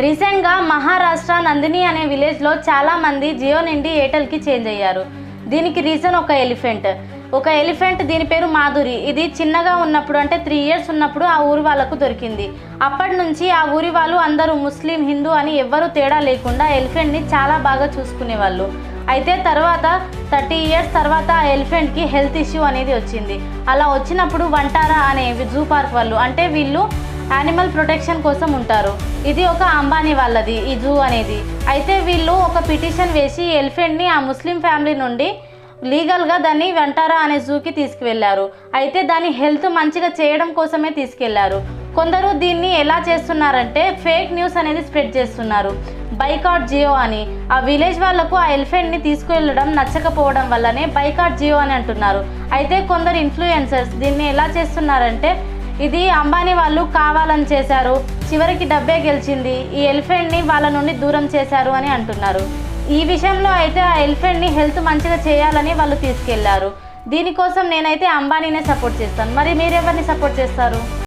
రీసెంట్గా మహారాష్ట్ర నందిని అనే విలేజ్లో చాలామంది జియో నుండి ఎయిర్టెల్కి చేంజ్ అయ్యారు. దీనికి రీజన్ ఒక ఎలిఫెంట్ దీని పేరు మాధురి. ఇది చిన్నగా ఉన్నప్పుడు అంటే 3 years ఉన్నప్పుడు ఆ ఊరి వాళ్ళకు దొరికింది. అప్పటి నుంచి ఆ ఊరి వాళ్ళు అందరూ ముస్లిం, హిందూ అని ఎవ్వరూ తేడా లేకుండా ఎలిఫెంట్ని చాలా బాగా చూసుకునేవాళ్ళు. అయితే తర్వాత 30 years తర్వాత ఆ ఎలిఫెంట్కి హెల్త్ ఇష్యూ అనేది వచ్చింది. అలా వచ్చినప్పుడు వంటారా అనే జూ పార్క్ వాళ్ళు, అంటే వీళ్ళు యానిమల్ ప్రొటెక్షన్ కోసం ఉంటారు. ఇది ఒక అంబానీ వాళ్ళది ఈ జూ అనేది. అయితే వీళ్ళు ఒక పిటిషన్ వేసి ఎలిఫెంట్ని ఆ ముస్లిం ఫ్యామిలీ నుండి లీగల్గా దాన్ని వంటారా అనే జూకి తీసుకువెళ్ళారు. అయితే దాని హెల్త్ మంచిగా చేయడం కోసమే తీసుకెళ్లారు. కొందరు దీన్ని ఎలా చేస్తున్నారంటే ఫేక్ న్యూస్ అనేది స్ప్రెడ్ చేస్తున్నారు, బైకాట్ జియో అని. ఆ విలేజ్ వాళ్లకు ఆ ఎలిఫెంట్ని తీసుకువెళ్ళడం నచ్చకపోవడం వల్లనే బైకాట్ జియో అని అంటున్నారు. అయితే కొందరు ఇన్ఫ్లుయెన్సర్స్ దీన్ని ఎలా చేస్తున్నారంటే ఇది అంబానీ వాళ్ళు కావాలని చేశారు, చివరికి డబ్బే గెలిచింది, ఈ ఎలిఫెంట్ని వాళ్ళ నుండి దూరం చేశారు అని అంటున్నారు. ఈ విషయంలో అయితే ఆ ఎలిఫెంట్ని హెల్త్ మంచిగా చేయాలని వాళ్ళు తీసుకెళ్లారు. దీనికోసం నేనైతే అంబానీనే సపోర్ట్ చేస్తాను. మరి మీరెవరిని సపోర్ట్ చేస్తారు?